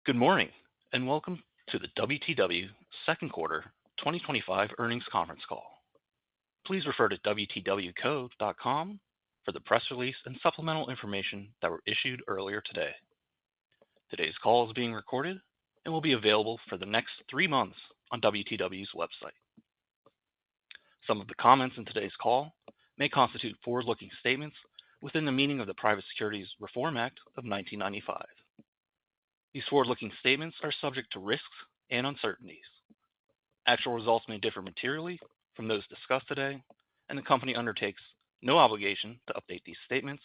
Good morning, and welcome to the WTW second quarter 2025 earnings conference call. Please refer to WTWco.com for the press release and supplemental information that were issued earlier today. Today's call is being recorded and will be available for the next 3 months on WTW's website. Some of the comments in today's call may constitute forward-looking statements within the meaning of the Private Securities Reform Act of 1995. These forward-looking statements are subject to risks and uncertainties. Actual results may differ materially from those discussed today, and the company undertakes no obligation to update these statements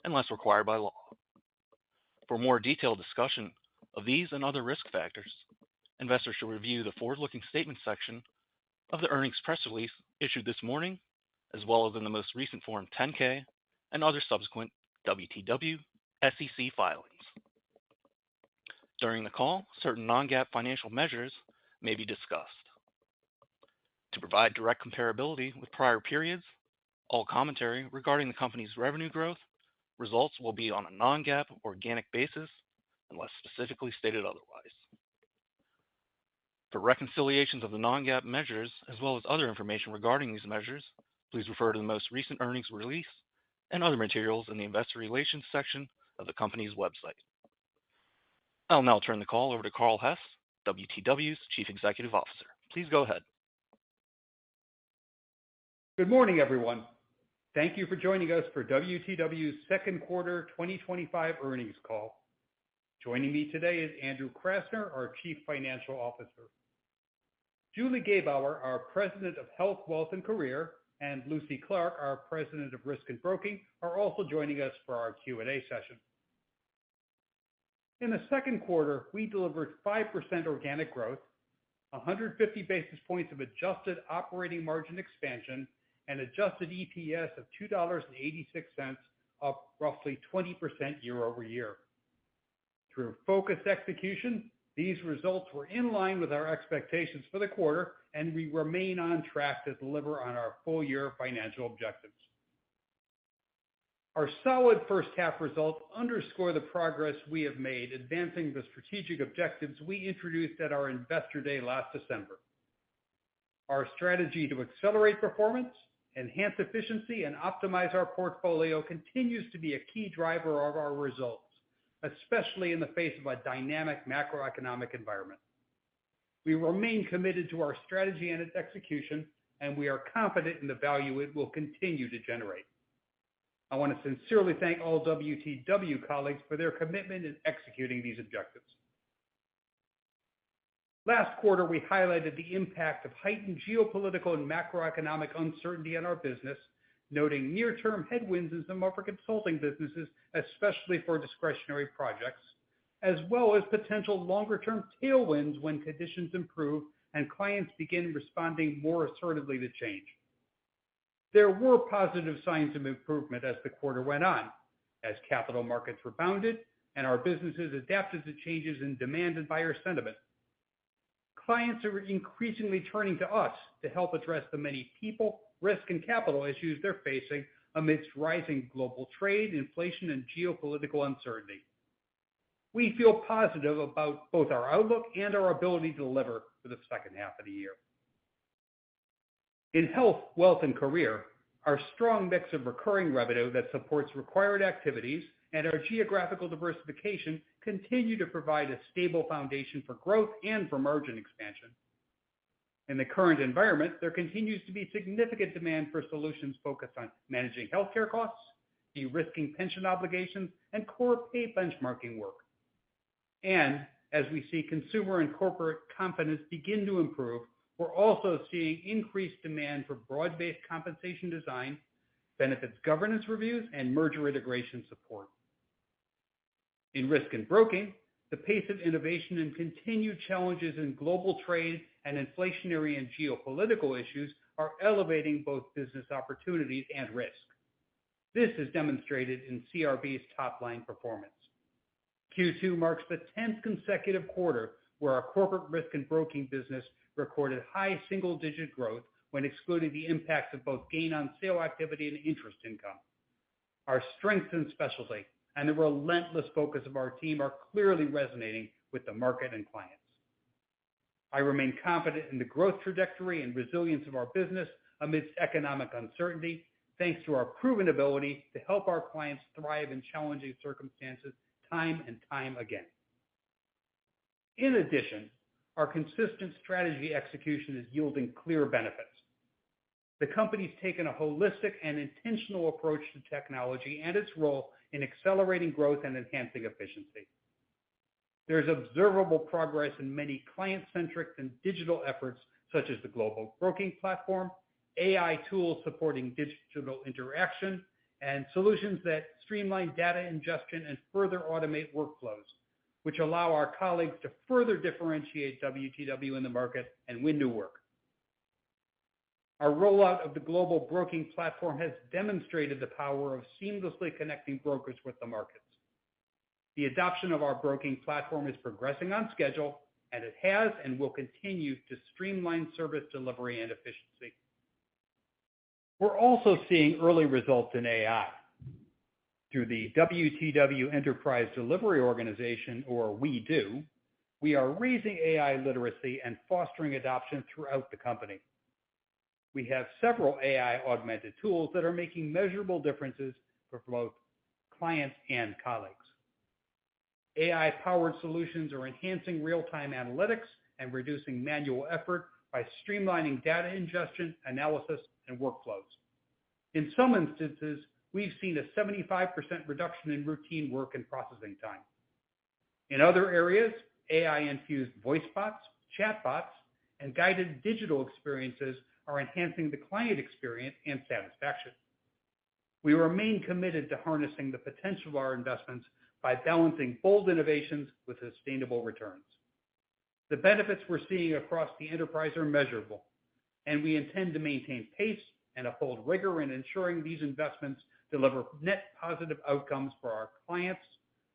unless required by law. For more detailed discussion of these and other risk factors, investors should review the forward-looking statements section of the earnings press release issued this morning, as well as in the most recent Form 10-K and other subsequent WTW SEC filings. During the call, certain non-GAAP financial measures may be discussed. To provide direct comparability with prior periods, all commentary regarding the company's revenue growth results will be on a non-GAAP organic basis unless specifically stated otherwise. For reconciliations of the non-GAAP measures, as well as other information regarding these measures, please refer to the most recent earnings release and other materials in the Investor Relations section of the company's website. I'll now turn the call over to Carl Hess, WTW's Chief Executive Officer. Please go ahead. Good morning, everyone. Thank you for joining us for WTW's second quarter 2025 earnings call. Joining me today is Andrew Krasner, our Chief Financial Officer. Julie Gebauer, our President of Health, Wealth, and Career, and Lucy Clark, our President of Risk and Broking, are also joining us for our Q&A session. In the second quarter, we delivered 5% organic growth, 150 basis points of adjusted operating margin expansion, and adjusted EPS of $2.86, up roughly 20% year over year. Through focused execution, these results were in line with our expectations for the quarter, and we remain on track to deliver on our full-year financial objectives. Our solid first half results underscore the progress we have made advancing the strategic objectives we introduced at our Investor Day last December. Our strategy to accelerate performance, enhance efficiency, and optimize our portfolio continues to be a key driver of our results, especially in the face of a dynamic macroeconomic environment. We remain committed to our strategy and its execution, and we are confident in the value it will continue to generate. I want to sincerely thank all WTW colleagues for their commitment in executing these objectives. Last quarter, we highlighted the impact of heightened geopolitical and macroeconomic uncertainty on our business, noting near-term headwinds in some of our consulting businesses, especially for discretionary projects, as well as potential longer-term tailwinds when conditions improve and clients begin responding more assertively to change. There were positive signs of improvement as the quarter went on, as capital markets rebounded and our businesses adapted to changes in demand and buyer sentiment. Clients are increasingly turning to us to help address the many people, risk, and capital issues they're facing amidst rising global trade, inflation, and geopolitical uncertainty. We feel positive about both our outlook and our ability to deliver for the second half of the year. In Health, Wealth, and Career, our strong mix of recurring revenue that supports required activities and our geographical diversification continue to provide a stable foundation for growth and for margin expansion. In the current environment, there continues to be significant demand for solutions focused on managing healthcare costs, de-risking pension obligations, and core pay benchmarking work. And as we see consumer and corporate confidence begin to improve, we're also seeing increased demand for broad-based compensation design, benefits governance reviews, and merger integration support. In Risk and Broking, the pace of innovation and continued challenges in global trade and inflationary and geopolitical issues are elevating both business opportunities and risk. This is demonstrated in CRB's top-line performance. Q2 marks the 10th consecutive quarter where our corporate risk and broking business recorded high single-digit growth when excluding the impacts of both gain on sale activity and interest income. Our strengths in specialty and the relentless focus of our team are clearly resonating with the market and clients. I remain confident in the growth trajectory and resilience of our business amidst economic uncertainty, thanks to our proven ability to help our clients thrive in challenging circumstances time and time again. In addition, our consistent strategy execution is yielding clear benefits. The company's taken a holistic and intentional approach to technology and its role in accelerating growth and enhancing efficiency. There's observable progress in many client-centric and digital efforts, such as the global broking platform, AI tools supporting digital interaction, and solutions that streamline data ingestion and further automate workflows, which allow our colleagues to further differentiate WTW in the market and win new work. Our rollout of the global broking platform has demonstrated the power of seamlessly connecting brokers with the markets. The adoption of our broking platform is progressing on schedule, and it has and will continue to streamline service delivery and efficiency. We're also seeing early results in AI. Through the WTW Enterprise Delivery Organization, or WEDO, we are raising AI literacy and fostering adoption throughout the company. We have several AI-augmented tools that are making measurable differences for both clients and colleagues. AI-powered solutions are enhancing real-time analytics and reducing manual effort by streamlining data ingestion, analysis, and workflows. In some instances, we've seen a 75% reduction in routine work and processing time. In other areas, AI-infused voice bots, chat bots, and guided digital experiences are enhancing the client experience and satisfaction. We remain committed to harnessing the potential of our investments by balancing bold innovations with sustainable returns. The benefits we're seeing across the enterprise are measurable, and we intend to maintain pace and uphold rigor in ensuring these investments deliver net positive outcomes for our clients,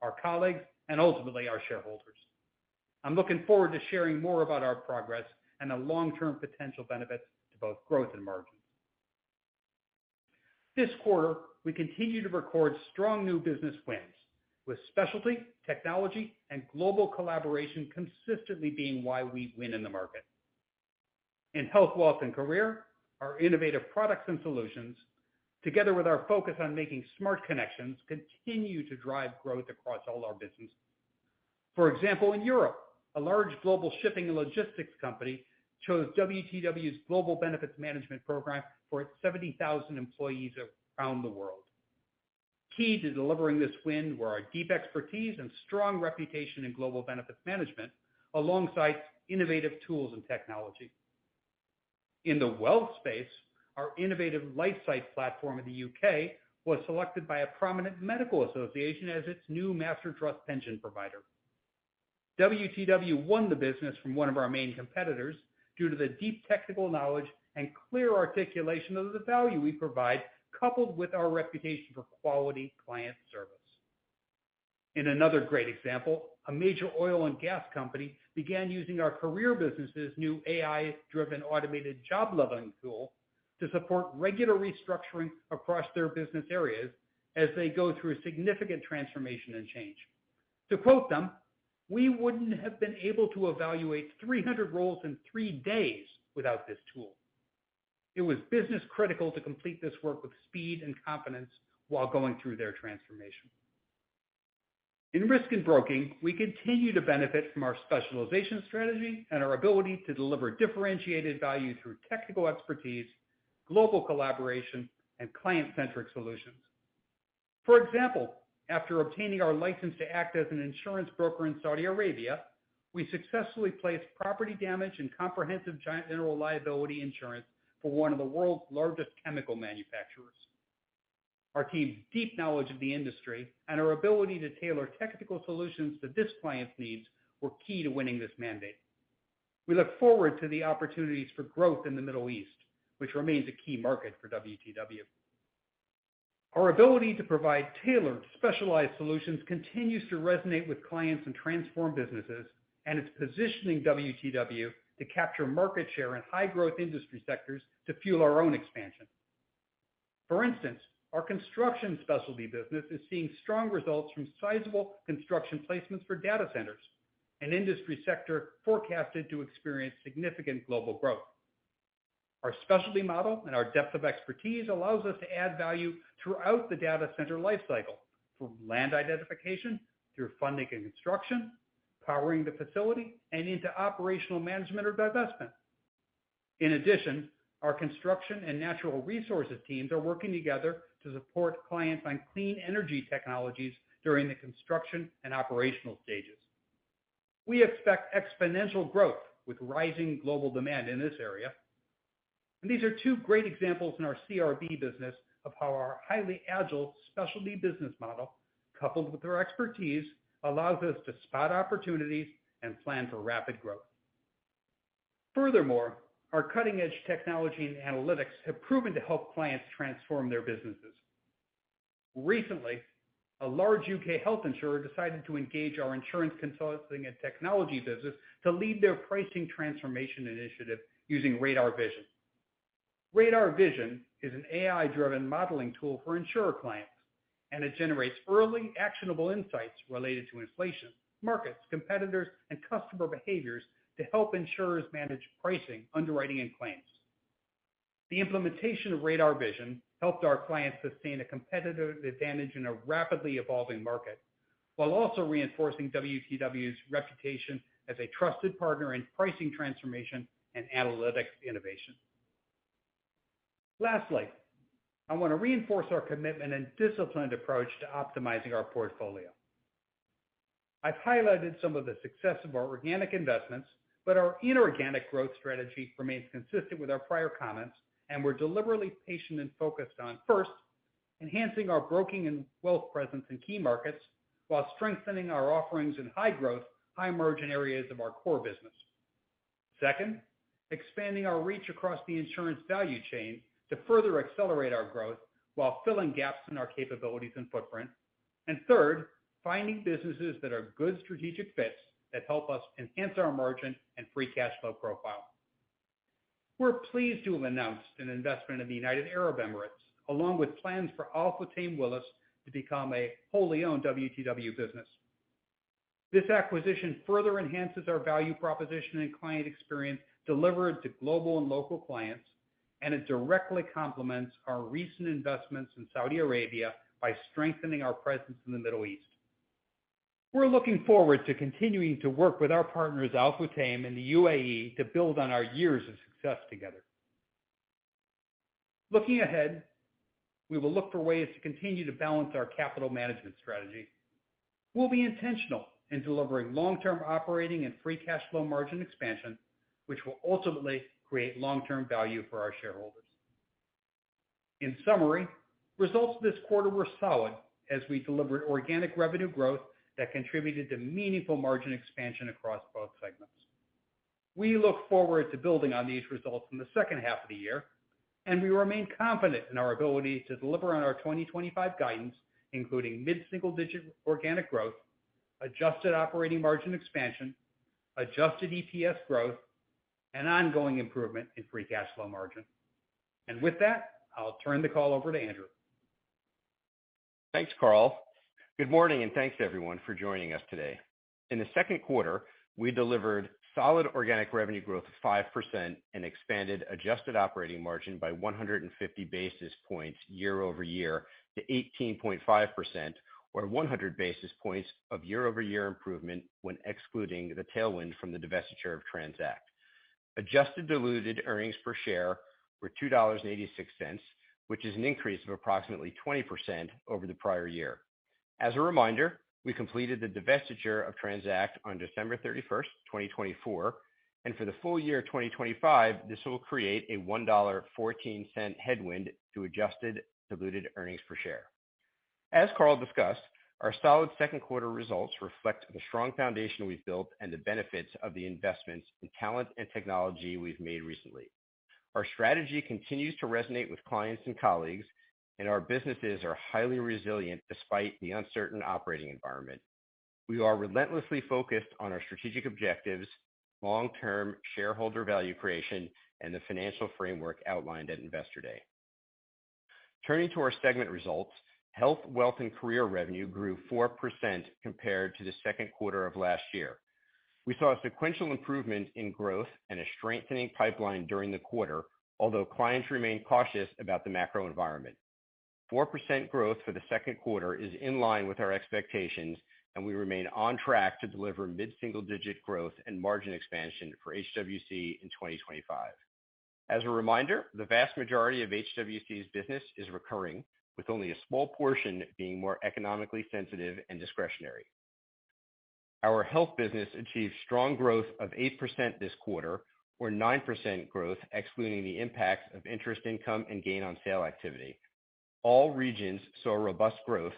our colleagues, and ultimately our shareholders. I'm looking forward to sharing more about our progress and the long-term potential benefits to both growth and margins. This quarter, we continue to record strong new business wins, with specialty, technology, and global collaboration consistently being why we win in the market. In health, wealth, and career, our innovative products and solutions, together with our focus on making smart connections, continue to drive growth across all our businesses. For example, in Europe, a large global shipping and logistics company chose WTW's Global Benefits Management Program for its 70,000 employees around the world. Key to delivering this win were our deep expertise and strong reputation in global benefits management, alongside innovative tools and technology. In the wealth space, our innovative LifeSight platform in the UK was selected by a prominent medical association as its new master trust pension provider. WTW won the business from one of our main competitors due to the deep technical knowledge and clear articulation of the value we provide, coupled with our reputation for quality client service. In another great example, a major oil and gas company began using our career business's new AI-driven automated job leveling tool to support regular restructuring across their business areas as they go through significant transformation and change. To quote them, "We wouldn't have been able to evaluate 300 roles in 3 days without this tool." It was business critical to complete this work with speed and confidence while going through their transformation. In risk and broking, we continue to benefit from our specialization strategy and our ability to deliver differentiated value through technical expertise, global collaboration, and client-centric solutions. For example, after obtaining our license to act as an insurance broker in Saudi Arabia, we successfully placed property damage and comprehensive general liability insurance for one of the world's largest chemical manufacturers. Our team's deep knowledge of the industry and our ability to tailor technical solutions to this client's needs were key to winning this mandate. We look forward to the opportunities for growth in the Middle East, which remains a key market for WTW. Our ability to provide tailored, specialized solutions continues to resonate with clients and transform businesses, and it's positioning WTW to capture market share in high-growth industry sectors to fuel our own expansion. For instance, our construction specialty business is seeing strong results from sizable construction placements for data centers, an industry sector forecasted to experience significant global growth. Our specialty model and our depth of expertise allows us to add value throughout the data center lifecycle, from land identification through funding and construction, powering the facility, and into operational management or divestment. In addition, our construction and natural resources teams are working together to support clients on clean energy technologies during the construction and operational stages. We expect exponential growth with rising global demand in this area. And these are two great examples in our CRB business of how our highly agile specialty business model, coupled with our expertise, allows us to spot opportunities and plan for rapid growth. Furthermore, our cutting-edge technology and analytics have proven to help clients transform their businesses. Recently, a large UK health insurer decided to engage our insurance consulting and technology business to lead their pricing transformation initiative using Radar Vision. Radar Vision is an AI-driven modeling tool for insurer clients, and it generates early, actionable insights related to inflation, markets, competitors, and customer behaviors to help insurers manage pricing, underwriting, and claims. The implementation of Radar Vision helped our clients sustain a competitive advantage in a rapidly evolving market, while also reinforcing WTW's reputation as a trusted partner in pricing transformation and analytics innovation. Lastly, I want to reinforce our commitment and disciplined approach to optimizing our portfolio. I've highlighted some of the success of our organic investments, but our inorganic growth strategy remains consistent with our prior comments, and we're deliberately patient and focused on, first, enhancing our broking and wealth presence in key markets while strengthening our offerings in high-growth, high-margin areas of our core business. Second, expanding our reach across the insurance value chain to further accelerate our growth while filling gaps in our capabilities and footprint. And third, finding businesses that are good strategic fits that help us enhance our margin and free cash flow profile. We're pleased to have announced an investment in the United Arab Emirates, along with plans for Willis to become a wholly owned WTW business. This acquisition further enhances our value proposition and client experience delivered to global and local clients, and it directly complements our recent investments in Saudi Arabia by strengthening our presence in the Middle East. We're looking forward to continuing to work with our partners Al Futtaim in the UAE to build on our years of success together. Looking ahead, we will look for ways to continue to balance our capital management strategy. We'll be intentional in delivering long-term operating and free cash flow margin expansion, which will ultimately create long-term value for our shareholders. In summary, results this quarter were solid as we delivered organic revenue growth that contributed to meaningful margin expansion across both segments. We look forward to building on these results in the second half of the year, and we remain confident in our ability to deliver on our 2025 guidance, including mid-single-digit organic growth, adjusted operating margin expansion, adjusted EPS growth, and ongoing improvement in free cash flow margin. And with that, I'll turn the call over to Andrew. Thanks, Carl. Good morning, and thanks everyone for joining us today. In the second quarter, we delivered solid organic revenue growth of 5% and expanded adjusted operating margin by 150 basis points year over year to 18.5%, or 100 basis points of year-over-year improvement when excluding the tailwind from the divestiture of Transact. Adjusted diluted earnings per share were $2.86, which is an increase of approximately 20% over the prior year. As a reminder, we completed the divestiture of Transact on December 31st, 2024, and for the full year 2025, this will create a $1.14 headwind to adjusted diluted earnings per share. As Carl discussed, our solid second quarter results reflect the strong foundation we've built and the benefits of the investments in talent and technology we've made recently. Our strategy continues to resonate with clients and colleagues, and our businesses are highly resilient despite the uncertain operating environment. We are relentlessly focused on our strategic objectives, long-term shareholder value creation, and the financial framework outlined at Investor Day. Turning to our segment results, Health, Wealth, and Career revenue grew 4% compared to the second quarter of last year. We saw a sequential improvement in growth and a strengthening pipeline during the quarter, although clients remain cautious about the macro environment. 4% growth for the second quarter is in line with our expectations, and we remain on track to deliver mid-single-digit growth and margin expansion for HWC in 2025. As a reminder, the vast majority of HWC's business is recurring, with only a small portion being more economically sensitive and discretionary. Our health business achieved strong growth of 8% this quarter, or 9% growth excluding the impact of interest income and gain on sale activity. All regions saw robust growth,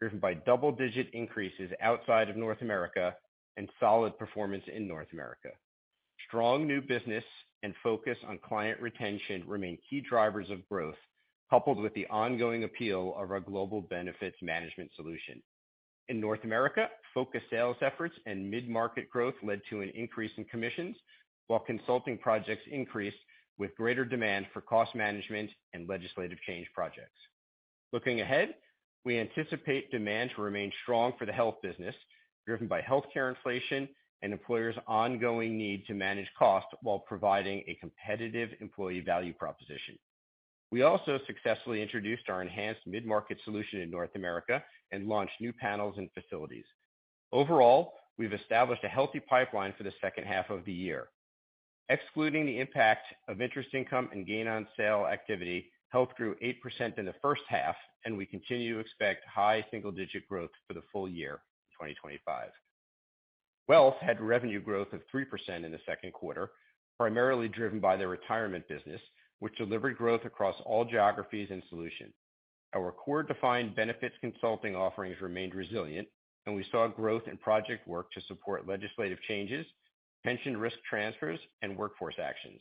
driven by double-digit increases outside of North America and solid performance in North America. Strong new business and focus on client retention remain key drivers of growth, coupled with the ongoing appeal of our global benefits management solution. In North America, focused sales efforts and mid-market growth led to an increase in commissions, while consulting projects increased with greater demand for cost management and legislative change projects. Looking ahead, we anticipate demand to remain strong for the health business, driven by healthcare inflation and employers' ongoing need to manage costs while providing a competitive employee value proposition. We also successfully introduced our enhanced mid-market solution in North America and launched new panels and facilities. Overall, we've established a healthy pipeline for the second half of the year. Excluding the impact of interest income and gain on sale activity, health grew 8% in the first half, and we continue to expect high single-digit growth for the full year 2025. Wealth had revenue growth of 3% in the second quarter, primarily driven by the retirement business, which delivered growth across all geographies and solutions. Our core defined benefits consulting offerings remained resilient, and we saw growth in project work to support legislative changes, pension risk transfers, and workforce actions.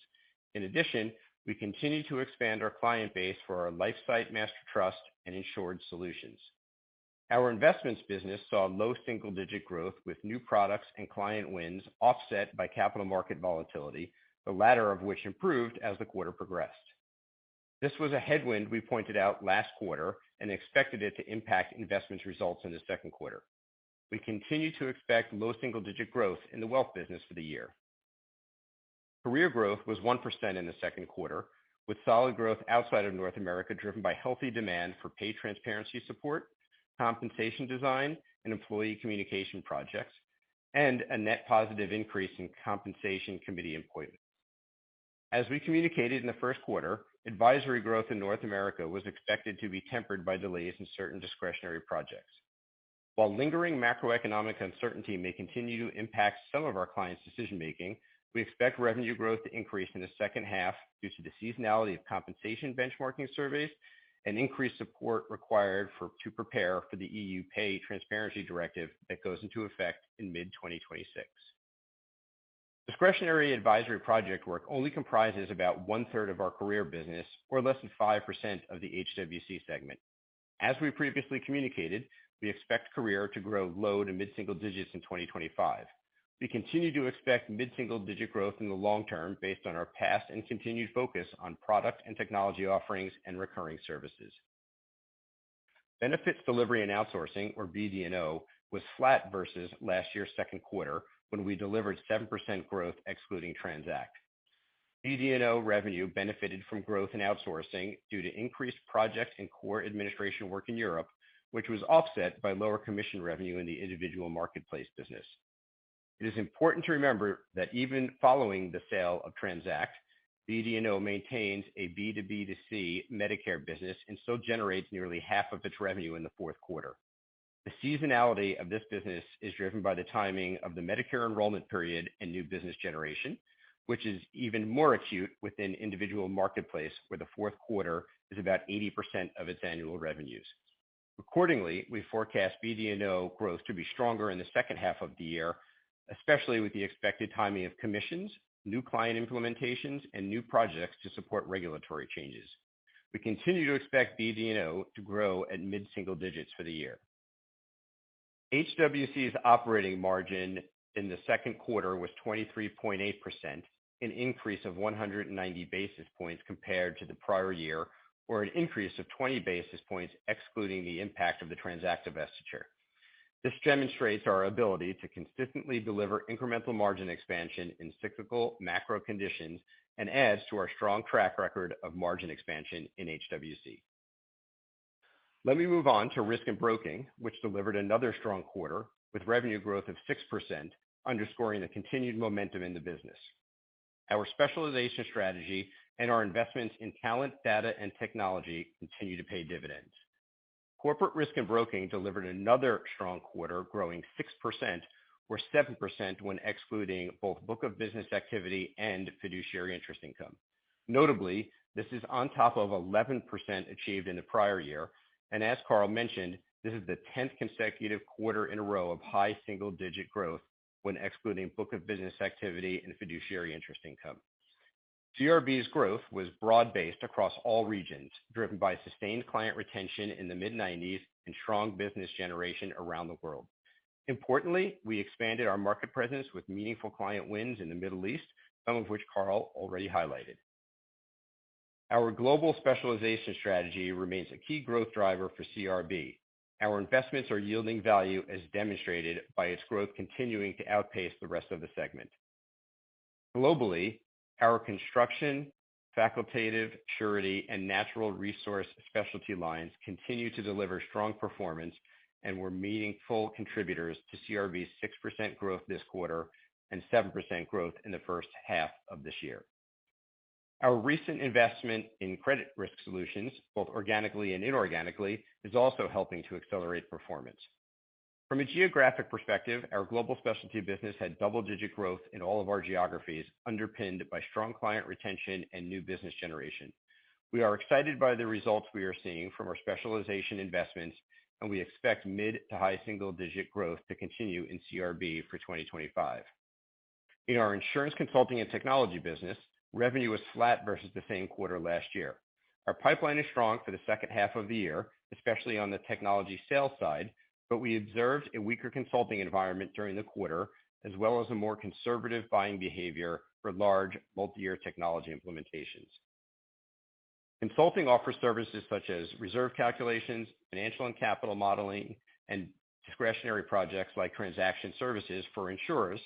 In addition, we continue to expand our client base for our LifeSite Master Trust and insured solutions. Our investments business saw low single-digit growth with new products and client wins offset by capital market volatility, the latter of which improved as the quarter progressed. This was a headwind we pointed out last quarter and expected it to impact investments results in the second quarter. We continue to expect low single-digit growth in the wealth business for the year. Career growth was 1% in the second quarter, with solid growth outside of North America driven by healthy demand for pay transparency support, compensation design, and employee communication projects, and a net positive increase in compensation committee appointments. As we communicated in the first quarter, advisory growth in North America was expected to be tempered by delays in certain discretionary projects. While lingering macroeconomic uncertainty may continue to impact some of our clients' decision-making, we expect revenue growth to increase in the second half due to the seasonality of compensation benchmarking surveys and increased support required to prepare for the EU Pay Transparency Directive that goes into effect in mid-2026. Discretionary advisory project work only comprises about one-third of our career business, or less than 5% of the HWC segment. As we previously communicated, we expect career to grow low to mid-single digits in 2025. We continue to expect mid-single-digit growth in the long term based on our past and continued focus on product and technology offerings and recurring services. Benefits delivery and outsourcing, or BD&O, was flat versus last year's second quarter when we delivered 7% growth excluding Transact. BD&O revenue benefited from growth in outsourcing due to increased project and core administration work in Europe, which was offset by lower commission revenue in the individual marketplace business. It is important to remember that even following the sale of Transact, BD&O maintains a B2B2C Medicare business and still generates nearly half of its revenue in the fourth quarter. The seasonality of this business is driven by the timing of the Medicare enrollment period and new business generation, which is even more acute within individual marketplace, where the fourth quarter is about 80% of its annual revenues. Accordingly, we forecast BD&O growth to be stronger in the second half of the year, especially with the expected timing of commissions, new client implementations, and new projects to support regulatory changes. We continue to expect BD&O to grow at mid-single digits for the year. HWC's operating margin in the second quarter was 23.8%, an increase of 190 basis points compared to the prior year, or an increase of 20 basis points excluding the impact of the Transact divestiture. This demonstrates our ability to consistently deliver incremental margin expansion in cyclical macro conditions and adds to our strong track record of margin expansion in HWC. Let me move on to risk and broking, which delivered another strong quarter with revenue growth of 6%, underscoring the continued momentum in the business. Our specialization strategy and our investments in talent, data, and technology continue to pay dividends. Corporate risk and broking delivered another strong quarter, growing 6% or 7% when excluding both book of business activity and fiduciary interest income. Notably, this is on top of 11% achieved in the prior year, and as Carl mentioned, this is the 10th consecutive quarter in a row of high single-digit growth when excluding book of business activity and fiduciary interest income. CRB's growth was broad-based across all regions, driven by sustained client retention in the mid-90s and strong business generation around the world. Importantly, we expanded our market presence with meaningful client wins in the Middle East, some of which Carl already highlighted. Our global specialization strategy remains a key growth driver for CRB. Our investments are yielding value as demonstrated by its growth continuing to outpace the rest of the segment. Globally, our construction, facultative, surety, and natural resource specialty lines continue to deliver strong performance and were meaningful contributors to CRB's 6% growth this quarter and 7% growth in the first half of this year. Our recent investment in credit risk solutions, both organically and inorganically, is also helping to accelerate performance. From a geographic perspective, our global specialty business had double-digit growth in all of our geographies, underpinned by strong client retention and new business generation. We are excited by the results we are seeing from our specialization investments, and we expect mid to high single-digit growth to continue in CRB for 2025. In our insurance consulting and technology business, revenue was flat versus the same quarter last year. Our pipeline is strong for the second half of the year, especially on the technology sales side, but we observed a weaker consulting environment during the quarter, as well as a more conservative buying behavior for large multi-year technology implementations. Consulting offers services such as reserve calculations, financial and capital modeling, and discretionary projects like transaction services for insurers,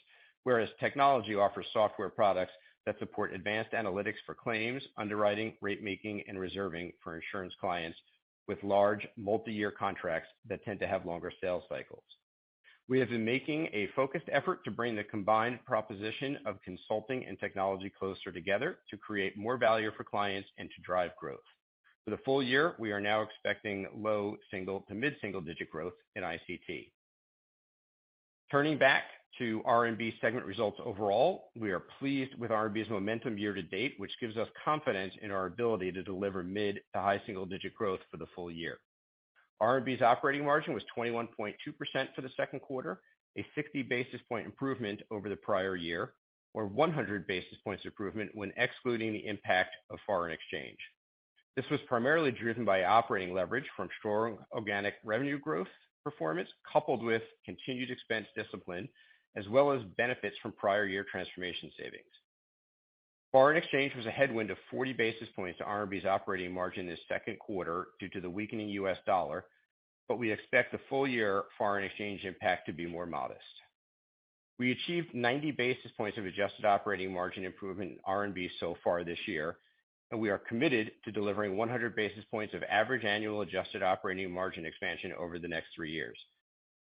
whereas technology offers software products that support advanced analytics for claims, underwriting, rate making, and reserving for insurance clients with large multi-year contracts that tend to have longer sales cycles. We have been making a focused effort to bring the combined proposition of consulting and technology closer together to create more value for clients and to drive growth. For the full year, we are now expecting low single to mid-single digit growth in ICT. Turning back to R&B segment results overall, we are pleased with R&B's momentum year to date, which gives us confidence in our ability to deliver mid to high single digit growth for the full year. R&B's operating margin was 21.2% for the second quarter, a 60 basis point improvement over the prior year, or 100 basis points improvement when excluding the impact of foreign exchange. This was primarily driven by operating leverage from strong organic revenue growth performance, coupled with continued expense discipline, as well as benefits from prior year transformation savings. Foreign exchange was a headwind of 40 basis points to R&B's operating margin this second quarter due to the weakening U.S. dollar, but we expect the full year foreign exchange impact to be more modest. We achieved 90 basis points of adjusted operating margin improvement in R&B so far this year, and we are committed to delivering 100 basis points of average annual adjusted operating margin expansion over the next 3 years.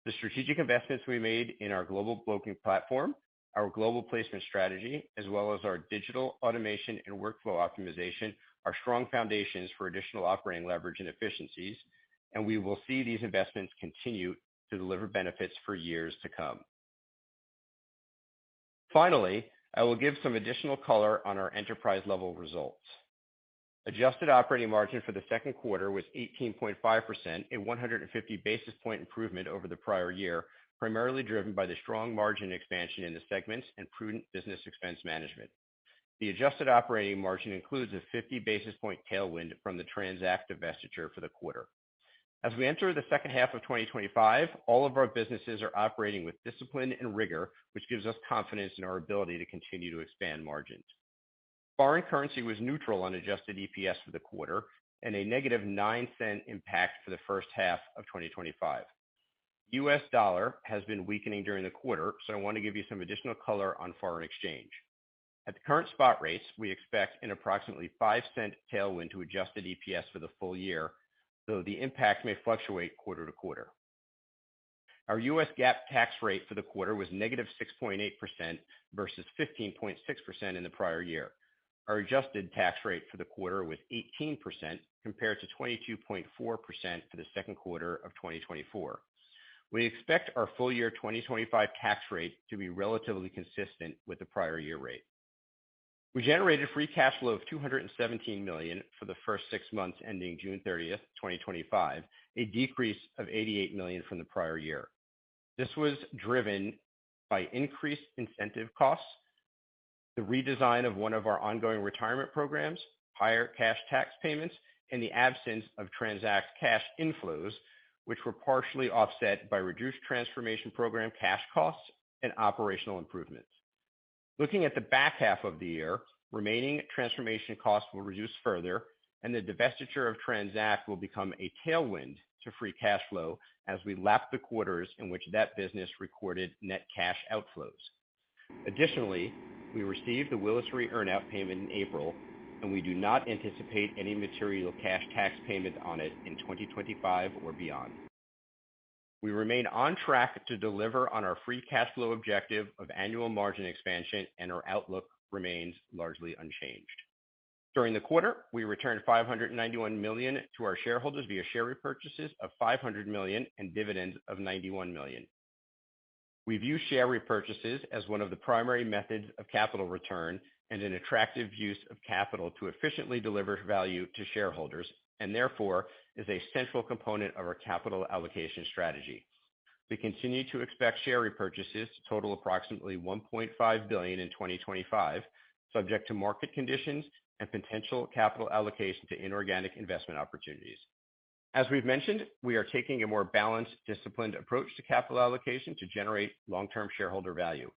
The strategic investments we made in our global broking platform, our global placement strategy, as well as our digital automation and workflow optimization are strong foundations for additional operating leverage and efficiencies, and we will see these investments continue to deliver benefits for years to come. Finally, I will give some additional color on our enterprise level results. Adjusted operating margin for the second quarter was 18.5%, a 150 basis point improvement over the prior year, primarily driven by the strong margin expansion in the segments and prudent business expense management. The adjusted operating margin includes a 50 basis point tailwind from the Transact divestiture for the quarter. As we enter the second half of 2025, all of our businesses are operating with discipline and rigor, which gives us confidence in our ability to continue to expand margins. Foreign currency was neutral on adjusted EPS for the quarter and a negative 9-cent impact for the first half of 2025. The U.S. dollar has been weakening during the quarter, so I want to give you some additional color on foreign exchange. At the current spot rates, we expect an approximately 5-cent tailwind to adjusted EPS for the full year, though the impact may fluctuate quarter to quarter. Our U.S. GAAP tax rate for the quarter was negative 6.8% versus 15.6% in the prior year. Our adjusted tax rate for the quarter was 18% compared to 22.4% for the second quarter of 2024. We expect our full year 2025 tax rate to be relatively consistent with the prior year rate. We generated free cash flow of $217 million for the first 6 months ending June 30th, 2025, a decrease of $88 million from the prior year. This was driven by increased incentive costs, the redesign of one of our ongoing retirement programs, higher cash tax payments, and the absence of Transact cash inflows, which were partially offset by reduced transformation program cash costs and operational improvements. Looking at the back half of the year, remaining transformation costs will reduce further, and the divestiture of Transact will become a tailwind to free cash flow as we lap the quarters in which that business recorded net cash outflows. Additionally, we received the Willis earnout payment in April, and we do not anticipate any material cash tax payment on it in 2025 or beyond. We remain on track to deliver on our free cash flow objective of annual margin expansion, and our outlook remains largely unchanged. During the quarter, we returned $591 million to our shareholders via share repurchases of $500 million and dividends of $91 million. We view share repurchases as one of the primary methods of capital return and an attractive use of capital to efficiently deliver value to shareholders, and therefore is a central component of our capital allocation strategy. We continue to expect share repurchases to total approximately $1.5 billion in 2025, subject to market conditions and potential capital allocation to inorganic investment opportunities. As we've mentioned, we are taking a more balanced, disciplined approach to capital allocation to generate long-term shareholder value.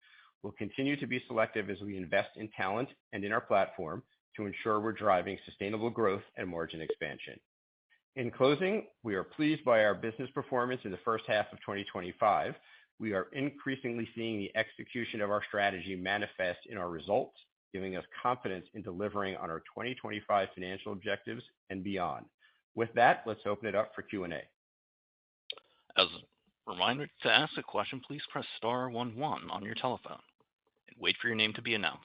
We'll continue to be selective as we invest in talent and in our platform to ensure we're driving sustainable growth and margin expansion. In closing, we are pleased by our business performance in the first half of 2025. We are increasingly seeing the execution of our strategy manifest in our results, giving us confidence in delivering on our 2025 financial objectives and beyond. With that, let's open it up for Q&A. As a reminder, to ask a question, please press star 11 on your telephone and wait for your name to be announced.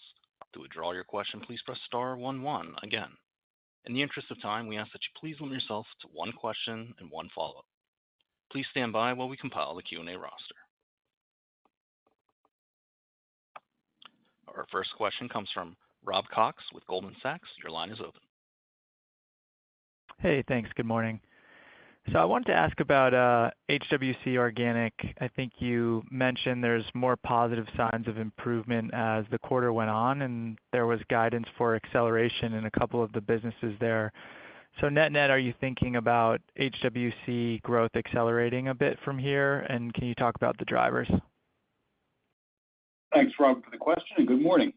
To withdraw your question, please press star 11 again. In the interest of time, we ask that you please limit yourself to one question and one follow-up. Please stand by while we compile the Q&A roster. Our first question comes from Rob Cox with Goldman Sachs. Your line is open. Hey, thanks. Good morning. So I wanted to ask about HWC organic. I think you mentioned there's more positive signs of improvement as the quarter went on, and there was guidance for acceleration in a couple of the businesses there. So net-net, are you thinking about HWC growth accelerating a bit from here, and can you talk about the drivers? Thanks, Rob, for the question, and good morning.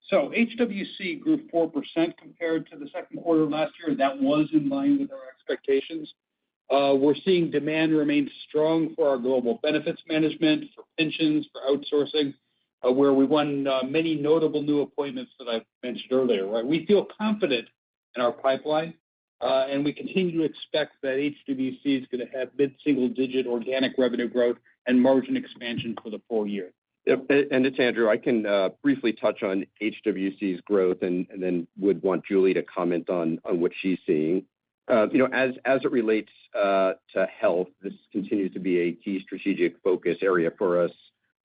So HWC grew 4% compared to the second quarter of last year. That was in line with our expectations. We're seeing demand remain strong for our global benefits management, for pensions, for outsourcing, where we won many notable new appointments that I mentioned earlier. Right? We feel confident in our pipeline, and we continue to expect that HWC is going to have mid-single-digit organic revenue growth and margin expansion for the full year. Yep. And it's Andrew. I can briefly touch on HWC's growth and then would want Julie to comment on what she's seeing. As it relates to health, this continues to be a key strategic focus area for us.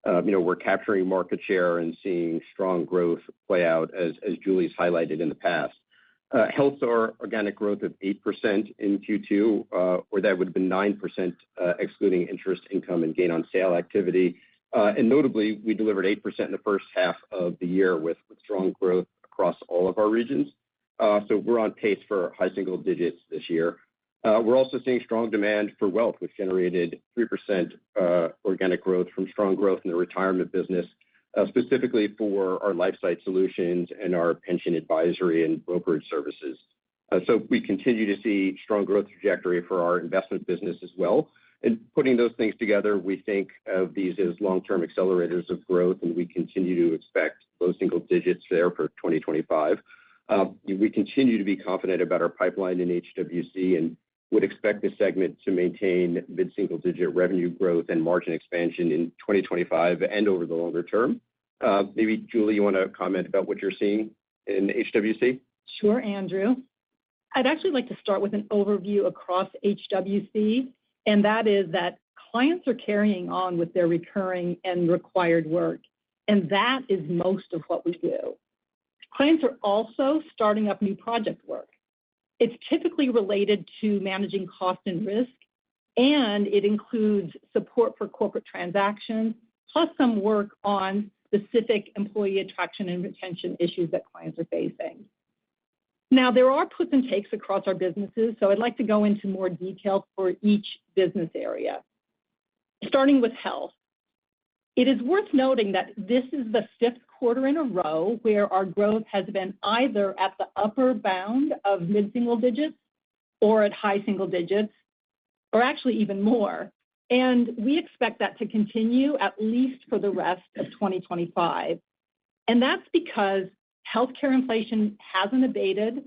We're capturing market share and seeing strong growth play out, as Julie's highlighted in the past. Health saw organic growth of 8% in Q2, or that would have been 9% excluding interest income and gain on sale activity. And notably, we delivered 8% in the first half of the year with strong growth across all of our regions. So we're on pace for high single digits this year. We're also seeing strong demand for wealth, which generated 3% organic growth from strong growth in the retirement business, specifically for our LifeSight solutions and our pension advisory and brokerage services. So we continue to see strong growth trajectory for our investment business as well. And putting those things together, we think of these as long-term accelerators of growth, and we continue to expect low single digits there for 2025. We continue to be confident about our pipeline in HWC and would expect the segment to maintain mid-single digit revenue growth and margin expansion in 2025 and over the longer term. Maybe, Julie, you want to comment about what you're seeing in HWC? Sure, Andrew. I'd actually like to start with an overview across HWC, and that is that clients are carrying on with their recurring and required work, and that is most of what we do. Clients are also starting up new project work. It's typically related to managing cost and risk, and it includes support for corporate transactions, plus some work on specific employee attraction and retention issues that clients are facing. Now, there are puts and takes across our businesses, so I'd like to go into more detail for each business area. Starting with health, it is worth noting that this is the fifth quarter in a row where our growth has been either at the upper bound of mid-single digits or at high single digits, or actually even more. And we expect that to continue at least for the rest of 2025. And that's because healthcare inflation hasn't abated.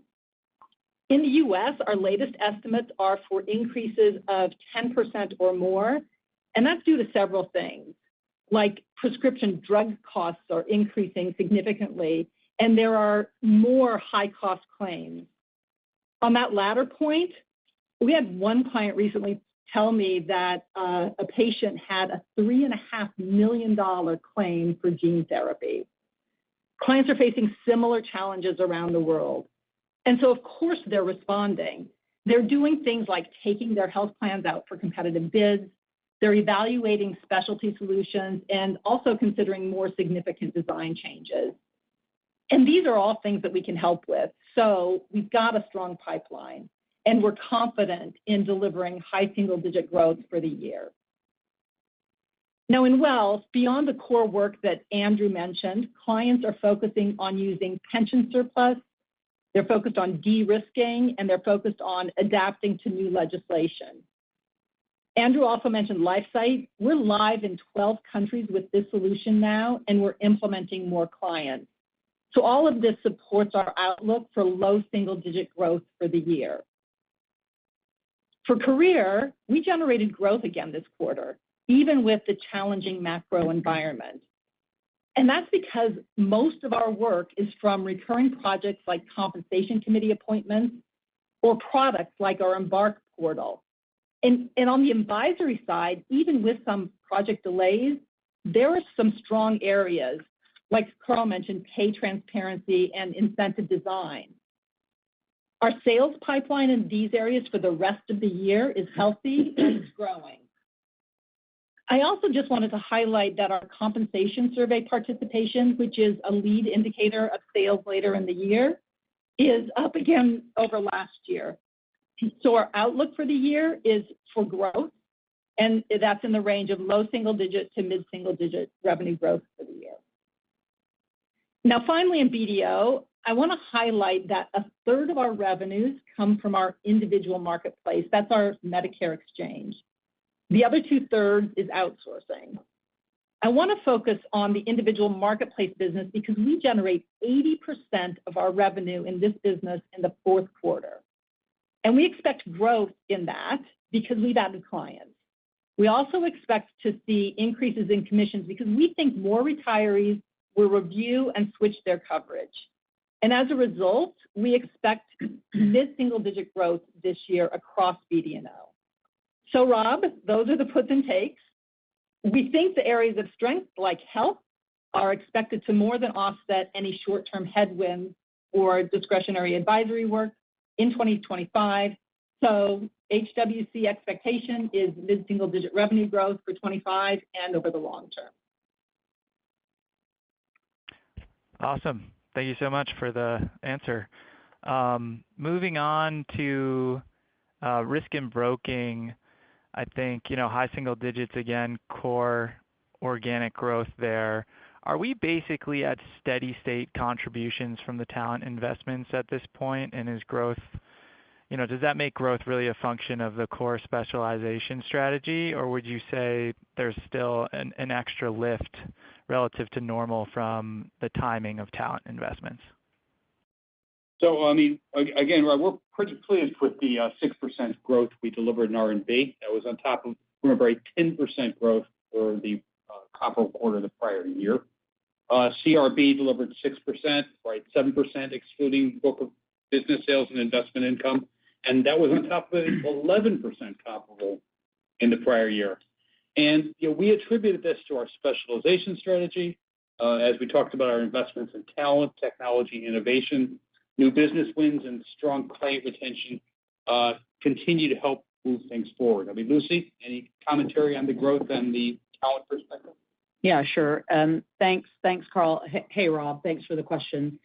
In the U.S., our latest estimates are for increases of 10% or more, and that's due to several things, like prescription drug costs are increasing significantly, and there are more high-cost claims. On that latter point, we had one client recently tell me that a patient had a $3.5 million claim for gene therapy. Clients are facing similar challenges around the world. And so, of course, they're responding. They're doing things like taking their health plans out for competitive bids. They're evaluating specialty solutions and also considering more significant design changes. And these are all things that we can help with. So we've got a strong pipeline, and we're confident in delivering high single-digit growth for the year. Now, in wealth, beyond the core work that Andrew mentioned, clients are focusing on using pension surplus, they're focused on de-risking, and they're focused on adapting to new legislation. Andrew also mentioned LifeSite. We're live in 12 countries with this solution now, and we're implementing more clients. So all of this supports our outlook for low single-digit growth for the year. For career, we generated growth again this quarter, even with the challenging macro environment. And that's because most of our work is from recurring projects like compensation committee appointments or products like our Embark portal. And on the advisory side, even with some project delays, there are some strong areas, like Carl mentioned, pay transparency and incentive design. Our sales pipeline in these areas for the rest of the year is healthy and it's growing. I also just wanted to highlight that our compensation survey participation, which is a lead indicator of sales later in the year, is up again over last year. So our outlook for the year is for growth, and that's in the range of low single-digit to mid-single-digit revenue growth for the year. Now, finally, in BDO, I want to highlight that a third of our revenues come from our individual marketplace. That's our Medicare exchange. The other 2/3 is outsourcing. I want to focus on the individual marketplace business because we generate 80% of our revenue in this business in the fourth quarter. And we expect growth in that because we've added clients. We also expect to see increases in commissions because we think more retirees will review and switch their coverage. And as a result, we expect mid-single-digit growth this year across BD&O. So, Rob, those are the puts and takes. We think the areas of strength, like health, are expected to more than offset any short-term headwinds or discretionary advisory work in 2025. So HWC expectation is mid-single-digit revenue growth for 25 and over the long term. Awesome. Thank you so much for the answer. Moving on to risk and broking, I think, high single digits again, core organic growth there. Are we basically at steady state contributions from the talent investments at this point? And is growth, does that make growth really a function of the core specialization strategy, or would you say there's still an extra lift relative to normal from the timing of talent investments? So, again, Rob, we're pretty pleased with the 6% growth we delivered in R&B. That was on top of, remember, a 10% growth for the comparable quarter of the prior year. CRB delivered 6%, right, 7% excluding book of business sales and investment income, and that was on top of 11% comparable in the prior year. And we attributed this to our specialization strategy, as we talked about our investments in talent, technology, innovation, new business wins, and strong client retention continue to help move things forward. Lucy, any commentary on the growth and the talent perspective? Yeah, sure. Thanks, Carl. Hey, Rob, thanks for the question.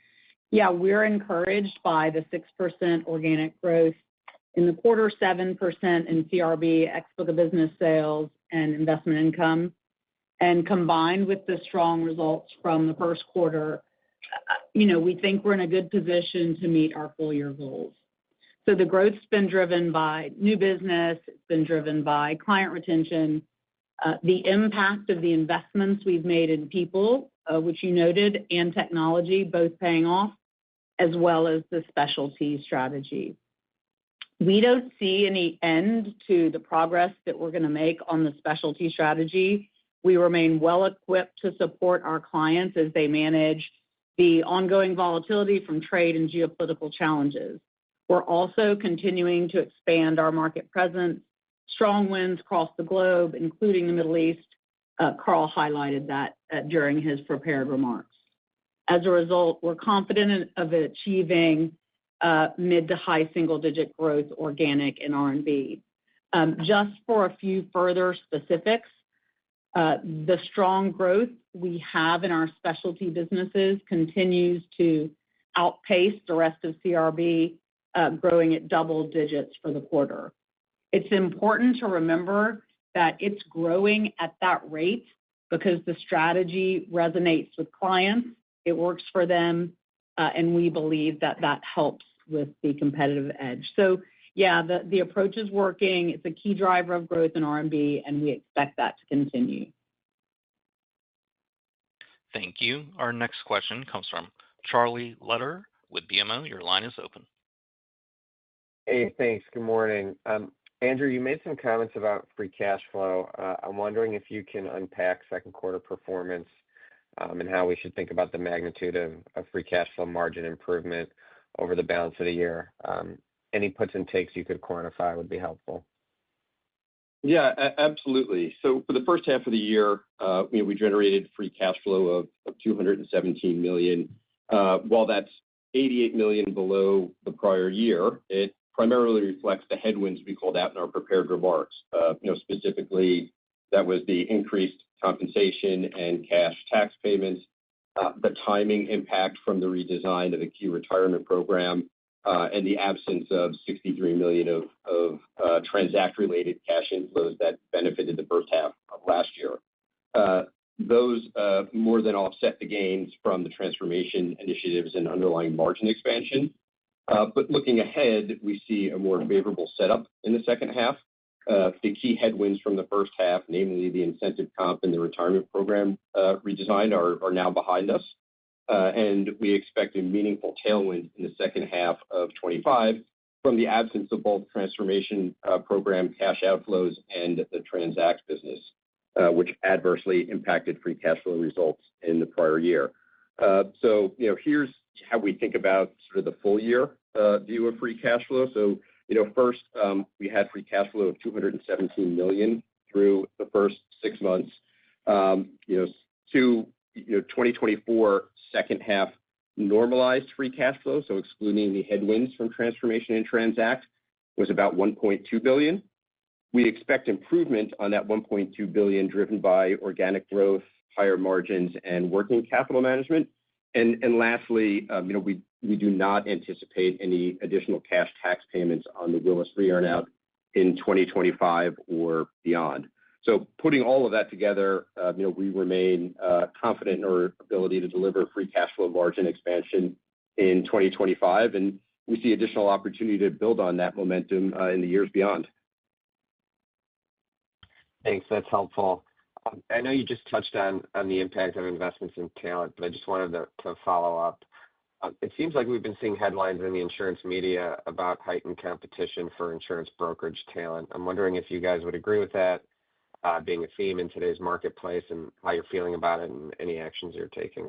Yeah, we're encouraged by the 6% organic growth in the quarter, 7% in CRB, ex book of business sales and investment income, and combined with the strong results from the first quarter, we think we're in a good position to meet our full year goals. So the growth's been driven by new business, it's been driven by client retention, the impact of the investments we've made in people, which you noted, and technology, both paying off, as well as the specialty strategy. We don't see any end to the progress that we're going to make on the specialty strategy. We remain well equipped to support our clients as they manage the ongoing volatility from trade and geopolitical challenges. We're also continuing to expand our market presence, strong wins across the globe, including the Middle East. Carl highlighted that during his prepared remarks. As a result, we're confident of achieving mid to high single-digit growth organic in R&B. Just for a few further specifics, the strong growth we have in our specialty businesses continues to outpace the rest of CRB, growing at double digits for the quarter. It's important to remember that it's growing at that rate because the strategy resonates with clients, it works for them, and we believe that that helps with the competitive edge. So, yeah, the approach is working. It's a key driver of growth in R&B, and we expect that to continue. Thank you. Our next question comes from Charlie Lederer with BMO. Your line is open. Hey, thanks. Good morning. Andrew, you made some comments about free cash flow. I'm wondering if you can unpack second quarter performance and how we should think about the magnitude of free cash flow margin improvement over the balance of the year. Any puts and takes you could quantify would be helpful. Yeah, absolutely. So for the first half of the year, we generated free cash flow of $217 million. While that's $88 million below the prior year, it primarily reflects the headwinds we called out in our prepared remarks. Specifically, that was the increased compensation and cash tax payments, the timing impact from the redesign of the key retirement program, and the absence of $63 million of transact-related cash inflows that benefited the first half of last year. Those more than offset the gains from the transformation initiatives and underlying margin expansion. But looking ahead, we see a more favorable setup in the second half. The key headwinds from the first half, namely the incentive comp and the retirement program redesign, are now behind us. And we expect a meaningful tailwind in the second half of 2025 from the absence of both transformation program cash outflows and the transact business, which adversely impacted free cash flow results in the prior year. So, here's how we think about sort of the full year view of free cash flow. So, first, we had free cash flow of $217 million through the first 6 months. 2024 second half normalized free cash flow, so excluding the headwinds from transformation and transact, was about $1.2 billion. We expect improvement on that $1.2 billion driven by organic growth, higher margins, and working capital management. And lastly, we do not anticipate any additional cash tax payments on the Willis re-earnout in 2025 or beyond. So putting all of that together, we remain confident in our ability to deliver free cash flow margin expansion in 2025. And we see additional opportunity to build on that momentum in the years beyond. Thanks. That's helpful. I know you just touched on the impact of investments in talent, but I just wanted to follow up. It seems like we've been seeing headlines in the insurance media about heightened competition for insurance brokerage talent. I'm wondering if you guys would agree with that being a theme in today's marketplace and how you're feeling about it and any actions you're taking.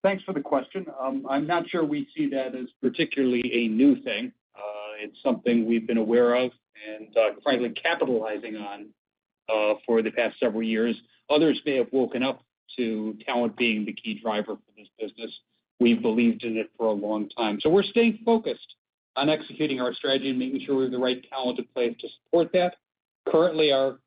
Thanks for the question. I'm not sure we see that as particularly a new thing. It's something we've been aware of and frankly capitalizing on for the past several years. Others may have woken up to talent being the key driver for this business. We've believed in it for a long time. So we're staying focused on executing our strategy and making sure we have the right talent in place to support that. Currently, our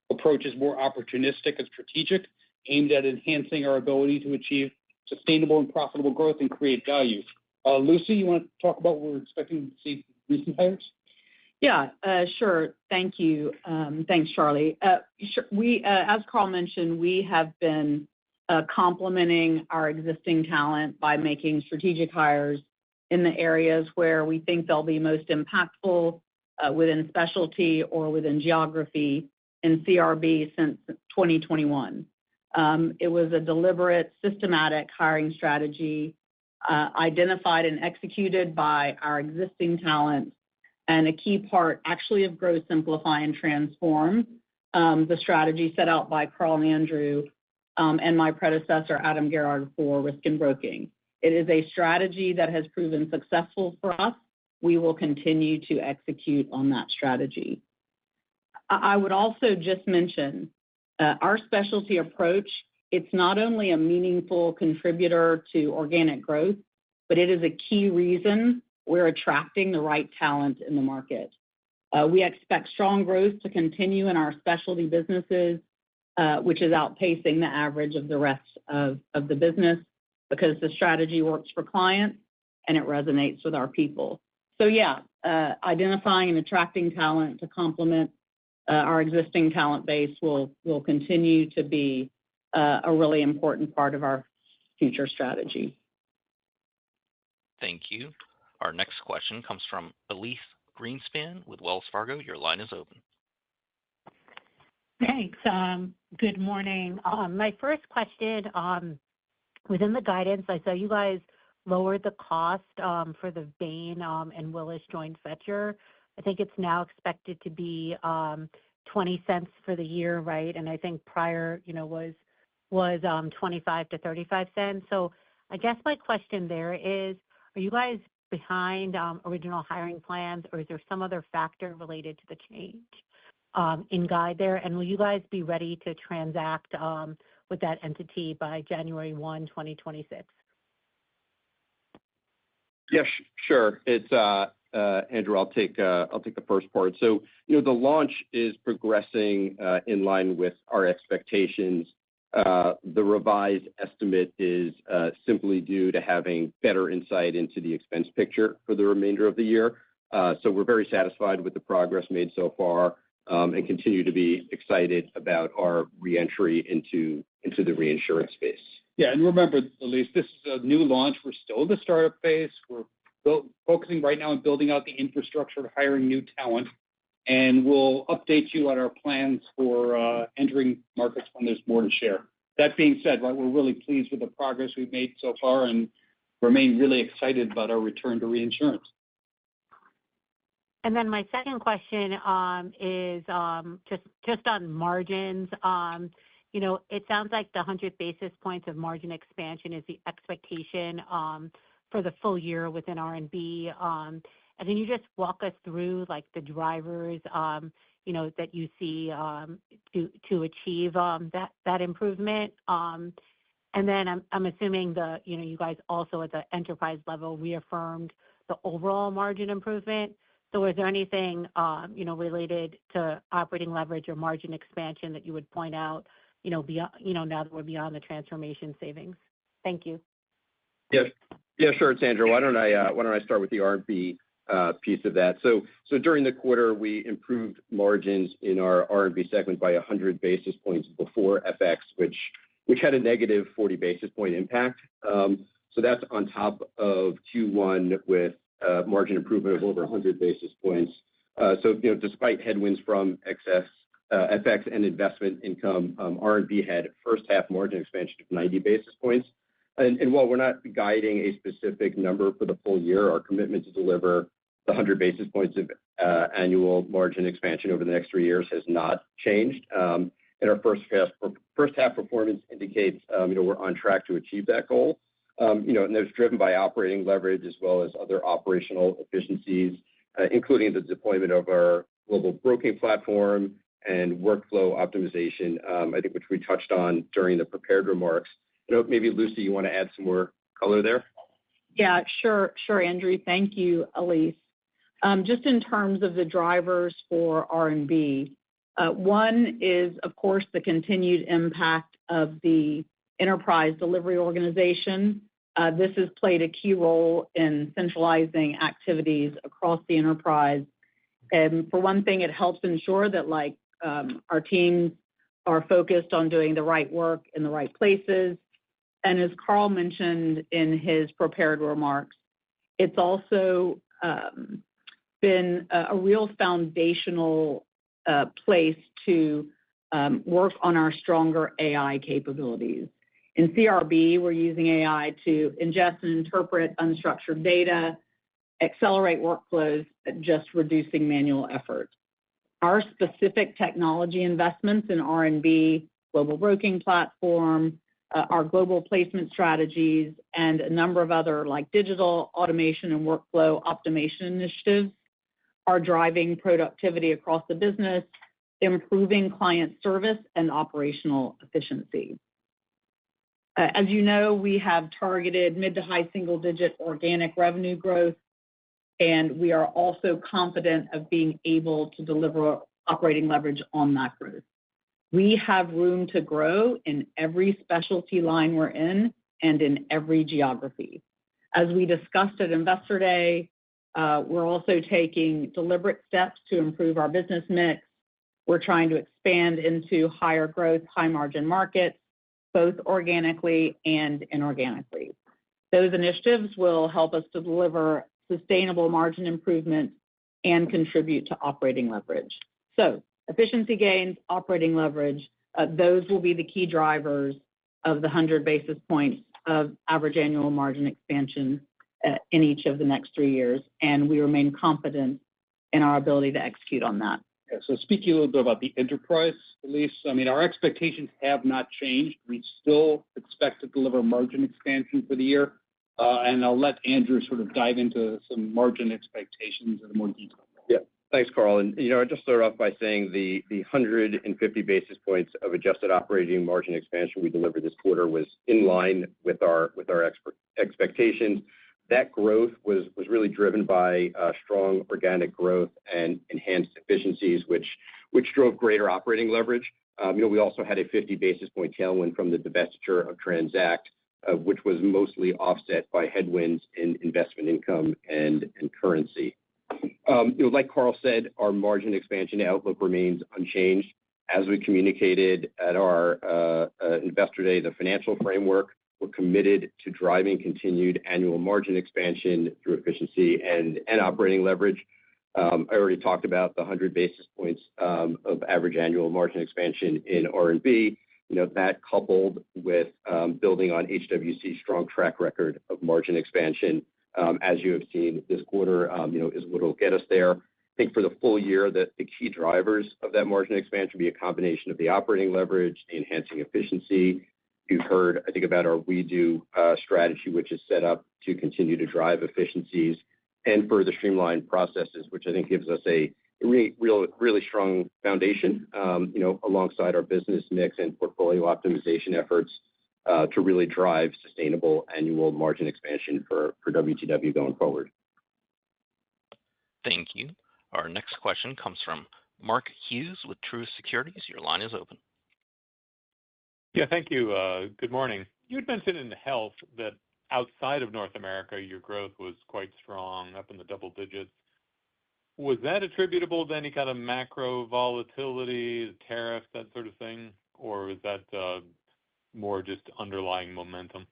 approach is more opportunistic and strategic, aimed at enhancing our ability to achieve sustainable and profitable growth and create value. Lucy, you want to talk about what we're expecting to see recent hires? Yeah, sure. Thank you. Thanks, Charlie. We, as Carl mentioned, we have been complementing our existing talent by making strategic hires in the areas where we think they'll be most impactful within specialty or within geography in CRB since 2021. It was a deliberate, systematic hiring strategy identified and executed by our existing talent, and a key part actually of Grow, Simplify, and Transform, the strategy set out by Carl and Andrew and my predecessor, Adam Gerhard, for Risk and Broking. It is a strategy that has proven successful for us. We will continue to execute on that strategy. I would also just mention our specialty approach. It's not only a meaningful contributor to organic growth, but it is a key reason we're attracting the right talent in the market. We expect strong growth to continue in our specialty businesses, which is outpacing the average of the rest of the business because the strategy works for clients and it resonates with our people. So yeah, identifying and attracting talent to complement our existing talent base will continue to be a really important part of our future strategy. Thank you. Our next question comes from Elyse Greenspan with Wells Fargo. Your line is open. Thanks. Good morning. My first question, within the guidance, I saw you guys lowered the cost for the Bain and Willis joint venture. I think it's now expected to be 20 cents for the year, right? And I think prior, was 25 to 35 cents. So I guess my question there is, are you guys behind original hiring plans, or is there some other factor related to the change in guide there? And will you guys be ready to transact with that entity by January 1, 2026? Yes, sure. It's Andrew. I'll take the first part. So, the launch is progressing in line with our expectations. The revised estimate is simply due to having better insight into the expense picture for the remainder of the year. So we're very satisfied with the progress made so far and continue to be excited about our reentry into the reinsurance space. Yeah, and remember, Elyse, this is a new launch. We're still in the startup phase. We're focusing right now on building out the infrastructure, hiring new talent, and we'll update you on our plans for entering markets when there's more to share. That being said, right, we're really pleased with the progress we've made so far and remain really excited about our return to reinsurance. And then my second question is just on margins. It sounds like the 100 basis points of margin expansion is the expectation for the full year within R&B. And then you just walk us through the drivers, that you see to achieve that improvement. And then I'm assuming you guys also at the enterprise level reaffirmed the overall margin improvement. So is there anything, related to operating leverage or margin expansion that you would point out, beyond, now that we're beyond the transformation savings? Thank you. Yeah, sure. It's Andrew. Why don't I start with the R&B piece of that? So during the quarter, we improved margins in our R&B segment by 100 basis points before FX, which had a negative 40 basis point impact. So that's on top of Q1 with margin improvement of over 100 basis points. So, despite headwinds from excess FX and investment income, R&B had first half margin expansion of 90 basis points. And while we're not guiding a specific number for the full year, our commitment to deliver the 100 basis points of annual margin expansion over the next 3 years has not changed. And our first half performance indicates, we're on track to achieve that goal. And that's driven by operating leverage as well as other operational efficiencies, including the deployment of our global broking platform and workflow optimization, I think, which we touched on during the prepared remarks. Maybe, Lucy, you want to add some more color there? Yeah, sure, Andrew. Thank you, Elise. Just in terms of the drivers for R&B, one is, of course, the continued impact of the enterprise delivery organization. This has played a key role in centralizing activities across the enterprise. And for one thing, it helps ensure that our teams are focused on doing the right work in the right places. And as Carl mentioned in his prepared remarks, it's also been a real foundational place to work on our stronger AI capabilities. In CRB, we're using AI to ingest and interpret unstructured data, accelerate workflows, just reducing manual effort. Our specific technology investments in R&B, global broking platform, our global placement strategies, and a number of other digital automation and workflow optimization initiatives are driving productivity across the business, improving client service and operational efficiency. As you know, we have targeted mid to high single-digit organic revenue growth, and we are also confident of being able to deliver operating leverage on that growth. We have room to grow in every specialty line we're in and in every geography. As we discussed at Investor Day, we're also taking deliberate steps to improve our business mix. We're trying to expand into higher growth, high margin markets, both organically and inorganically. Those initiatives will help us to deliver sustainable margin improvement and contribute to operating leverage. So efficiency gains, operating leverage, those will be the key drivers of the 100 basis points of average annual margin expansion in each of the next 3 years. And we remain confident in our ability to execute on that. Yeah, so speaking a little bit about the enterprise, Elise, our expectations have not changed. We still expect to deliver margin expansion for the year. And I'll let Andrew sort of dive into some margin expectations in more detail. Yeah, thanks, Carl. And, I'd just start off by saying the 150 basis points of adjusted operating margin expansion we delivered this quarter was in line with our expectations. That growth was really driven by strong organic growth and enhanced efficiencies, which drove greater operating leverage. We also had a 50 basis point tailwind from the divestiture of Transact, which was mostly offset by headwinds in investment income and currency. Like Carl said, our margin expansion outlook remains unchanged. As we communicated at our Investor Day, the financial framework, we're committed to driving continued annual margin expansion through efficiency and operating leverage. I already talked about the 100 basis points of average annual margin expansion in R&B. That coupled with building on HWC's strong track record of margin expansion, as you have seen this quarter, is what will get us there. I think for the full year, the key drivers of that margin expansion will be a combination of the operating leverage, the enhancing efficiency. You've heard, I think, about our WeDo strategy, which is set up to continue to drive efficiencies and further streamline processes, which I think gives us a really strong foundation, alongside our business mix and portfolio optimization efforts to really drive sustainable annual margin expansion for WTW going forward. Thank you. Our next question comes from Mark Hughes with Truist Securities. Your line is open. Yeah, thank you. Good morning. You had mentioned in health that outside of North America, your growth was quite strong, up in the double digits. Was that attributable to any kind of macro volatility, tariffs, that sort of thing? Or is that more just underlying momentum?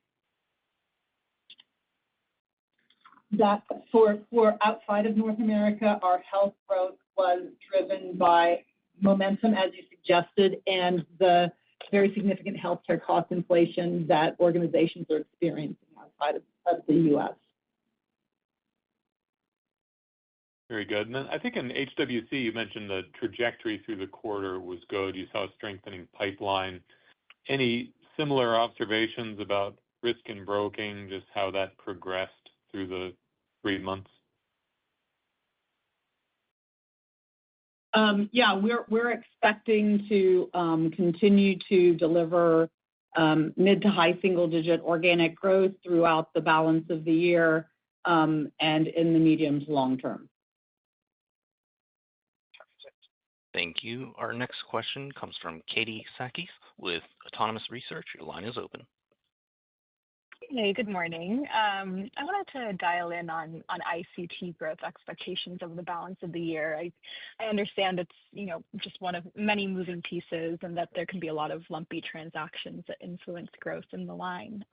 that for outside of North America, our health growth was driven by momentum, as you suggested, and the very significant healthcare cost inflation that organizations are experiencing outside of the U.S. Very good. And then I think in HWC, you mentioned the trajectory through the quarter was good. You saw a strengthening pipeline. Any similar observations about risk and broking, just how that progressed through the 3 months? Yeah, we're expecting to continue to deliver mid to high single-digit organic growth throughout the balance of the year and in the medium to long term. Thank you. Our next question comes from Katie Sakys with Autonomous Research. Your line is open. Hey, good morning. I wanted to dial in on ICT growth expectations over the balance of the year. I understand it's just one of many moving pieces, and that there can be a lot of lumpy transactions that influence growth in the line.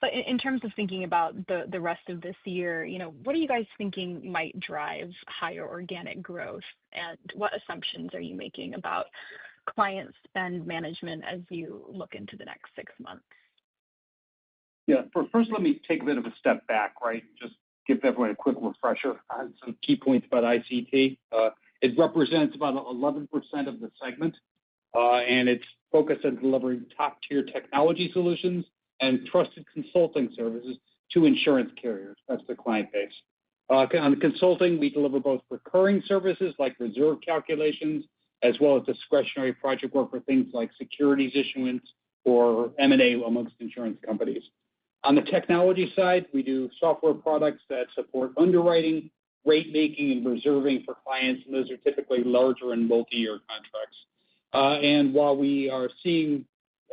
But in terms of thinking about the rest of this year, what are you guys thinking might drive higher organic growth, and what assumptions are you making about client spend management as you look into the next 6 months? Yeah, first, let me take a bit of a step back, right? Just give everyone a quick refresher on some key points about ICT. It represents about 11% of the segment, and it's focused on delivering top-tier technology solutions and trusted consulting services to insurance carriers. That's the client base. On the consulting, we deliver both recurring services like reserve calculations, as well as discretionary project work for things like securities issuance or M&A amongst insurance companies. On the technology side, we do software products that support underwriting, rate making, and reserving for clients, and those are typically larger and multi-year contracts. And while we are seeing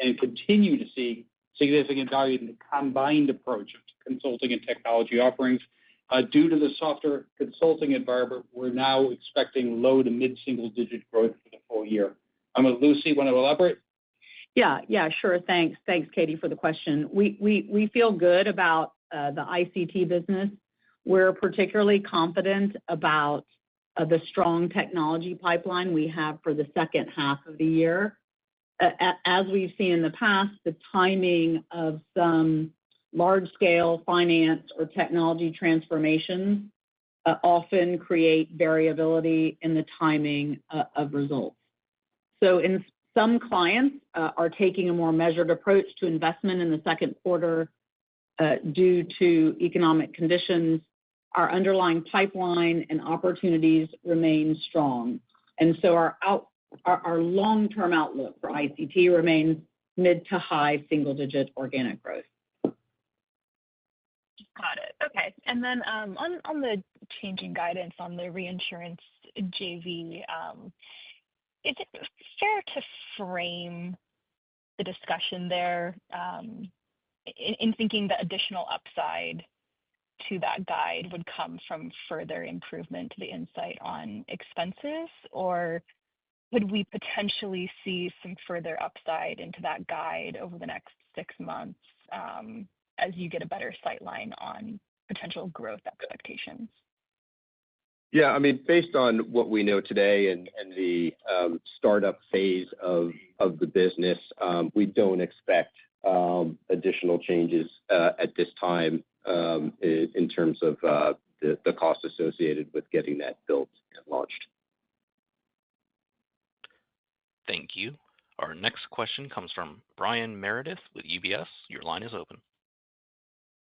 and continue to see significant value in the combined approach of consulting and technology offerings, due to the softer consulting environment, we're now expecting low to mid-single-digit growth for the full year. Lucy, want to elaborate? Yeah, sure. Thanks, Katie, for the question. We feel good about the ICT business. We're particularly confident about the strong technology pipeline we have for the second half of the year. As we've seen in the past, the timing of some large-scale finance or technology transformations often create variability in the timing of results. So some clients are taking a more measured approach to investment in the second quarter due to economic conditions. Our underlying pipeline and opportunities remain strong. And so our long-term outlook for ICT remains mid to high single-digit organic growth. Got it. Okay. And then on the changing guidance on the reinsurance JV, is it fair to frame the discussion there in thinking that additional upside to that guide would come from further improvement to the insight on expenses, or could we potentially see some further upside into that guide over the next 6 months as you get a better sightline on potential growth expectations? Yeah, I mean, based on what we know today and the startup phase of the business, we don't expect additional changes at this time in terms of the cost associated with getting that built and launched. Thank you. Our next question comes from Brian Meredith with UBS. Your line is open.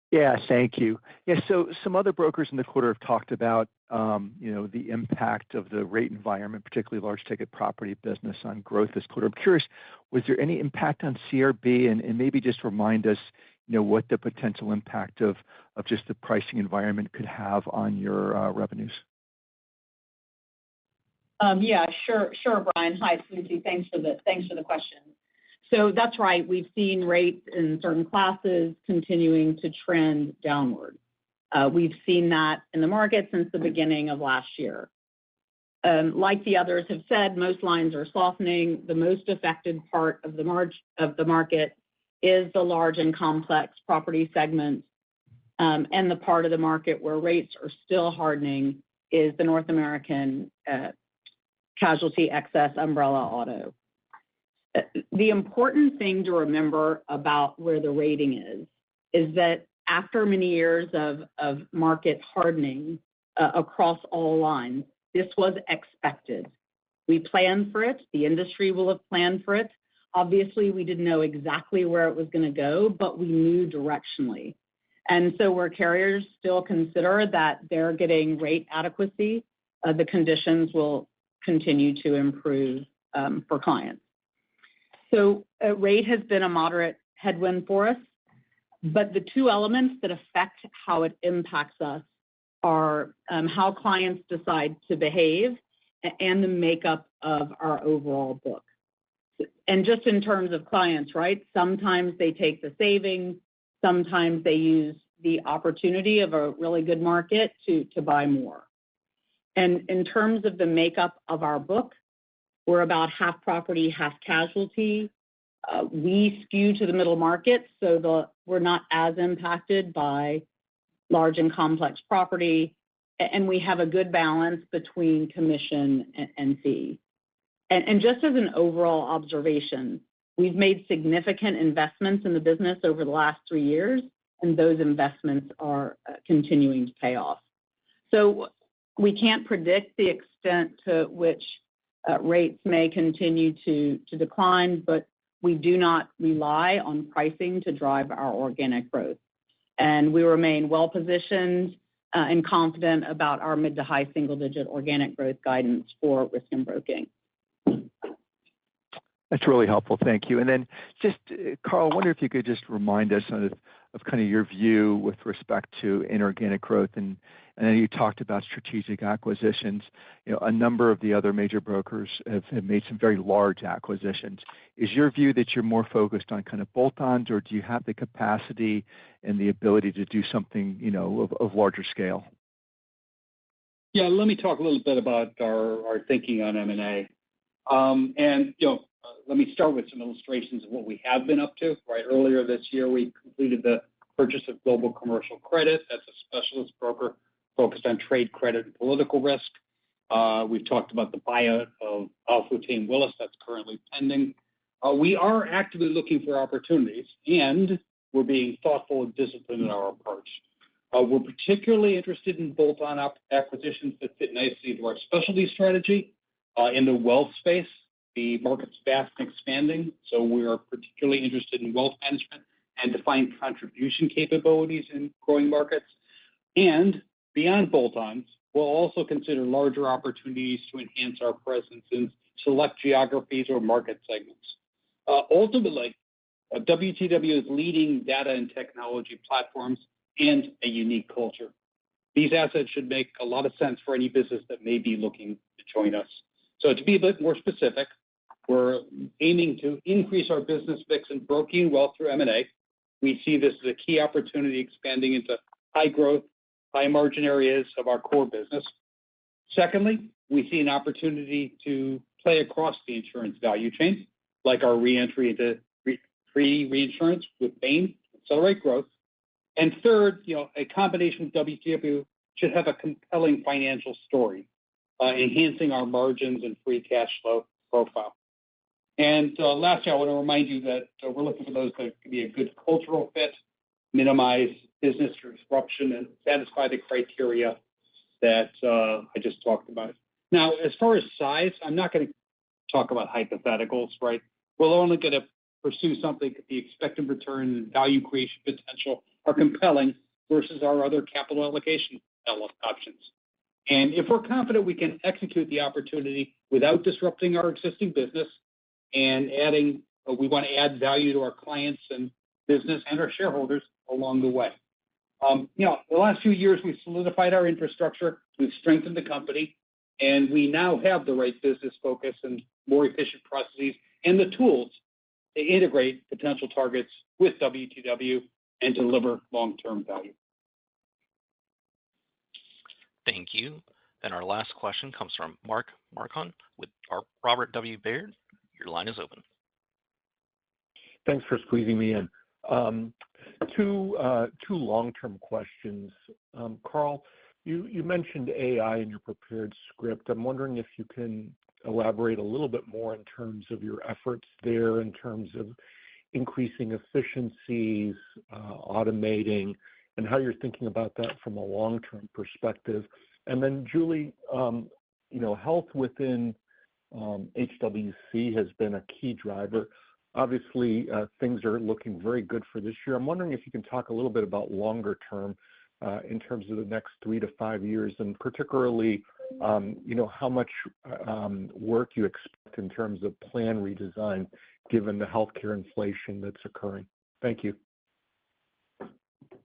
Yeah, thank you. Yeah, so some other brokers in the quarter have talked about, the impact of the rate environment, particularly large ticket property business on growth this quarter. I'm curious, was there any impact on CRB, and maybe just remind us, what the potential impact of just the pricing environment could have on your revenues? Yeah, sure, Brian. Hi, it's Lucy. Thanks for the question. So that's right. We've seen rates in certain classes continuing to trend downward. We've seen that in the market since the beginning of last year. Like the others have said, most lines are softening. The most affected part of the market is the large and complex property segment. And the part of the market where rates are still hardening is the North American casualty excess umbrella auto. The important thing to remember about where the rating is that after many years of market hardening across all lines, this was expected. We planned for it. The industry will have planned for it. Obviously, we didn't know exactly where it was going to go, but we knew directionally. And so where carriers still consider that they're getting rate adequacy, the conditions will continue to improve for clients. So rate has been a moderate headwind for us, but the two elements that affect how it impacts us are how clients decide to behave and the makeup of our overall book. And just in terms of clients, right? Sometimes they take the savings, sometimes they use the opportunity of a really good market to buy more. And in terms of the makeup of our book, we're about half property, half casualty. We skew to the middle market, so we're not as impacted by large and complex property, and we have a good balance between commission and fee. And just as an overall observation, we've made significant investments in the business over the last 3 years, and those investments are continuing to pay off. So we can't predict the extent to which rates may continue to decline, but we do not rely on pricing to drive our organic growth. And we remain well-positioned and confident about our mid to high single-digit organic growth guidance for risk and broking. That's really helpful. Thank you. And then just, Carl, I wonder if you could just remind us of kind of your view with respect to inorganic growth. And then you talked about strategic acquisitions. You know, a number of the other major brokers have made some very large acquisitions. Is your view that you're more focused on kind of bolt-ons, or do you have the capacity and the ability to do something, you know, of larger scale? Yeah, let me talk a little bit about our thinking on M&A. And, you know, let me start with some illustrations of what we have been up to. Right, earlier this year, we completed the purchase of Global Commercial Credit. That's a specialist broker focused on trade credit and political risk. We've talked about the buyout of Willis that's currently pending. We are actively looking for opportunities, and we're being thoughtful and disciplined in our approach. We're particularly interested in bolt-on acquisitions that fit nicely into our specialty strategy. In the wealth space, the market's fast and expanding, so we are particularly interested in wealth management and defined contribution capabilities in growing markets. And beyond bolt-ons, we'll also consider larger opportunities to enhance our presence in select geographies or market segments. Ultimately, WTW is leading data and technology platforms and a unique culture. These assets should make a lot of sense for any business that may be looking to join us. So to be a bit more specific, we're aiming to increase our business mix in broking and wealth through M&A. We see this as a key opportunity expanding into high growth, high margin areas of our core business. Secondly, we see an opportunity to play across the insurance value chain, like our reentry into free reinsurance with Bain, accelerate growth. And third, you know, a combination with WTW should have a compelling financial story, enhancing our margins and free cash flow profile. And lastly, I want to remind you that we're looking for those that can be a good cultural fit, minimize business disruption, and satisfy the criteria that I just talked about. Now, as far as size, I'm not going to talk about hypotheticals, right? We're only going to pursue something that the expected return and value creation potential are compelling versus our other capital allocation options. And if we're confident we can execute the opportunity without disrupting our existing business and we want to add value to our clients and business and our shareholders along the way. You know, the last few years, we've solidified our infrastructure, we've strengthened the company, and we now have the right business focus and more efficient processes and the tools to integrate potential targets with WTW and deliver long-term value. Thank you. And our last question comes from Mark Marcon with Robert W. Baird. Your line is open. Thanks for squeezing me in. two long-term questions. Carl, you mentioned AI in your prepared script. I'm wondering if you can elaborate a little bit more in terms of your efforts there, in terms of increasing efficiencies, automating, and how you're thinking about that from a long-term perspective. And then, Julie, health within HWC has been a key driver. Obviously, things are looking very good for this year. I'm wondering if you can talk a little bit about longer term in terms of the next 3 to 5 years, and particularly, how much work you expect in terms of plan redesign, given the healthcare inflation that's occurring. Thank you.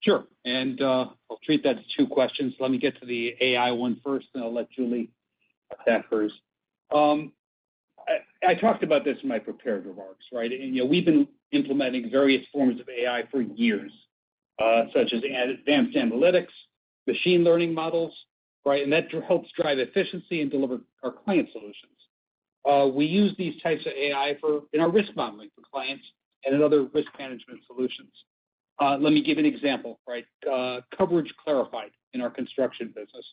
Sure. And I'll treat that as two questions. Let me get to the AI one first, and I'll let Julie attack hers. I talked about this in my prepared remarks, right? And, we've been implementing various forms of AI for years, such as advanced analytics, machine learning models, right? And that helps drive efficiency and deliver our client solutions. We use these types of AI in our risk modeling for clients and in other risk management solutions. Let me give an example, right? Coverage Clarified in our construction business.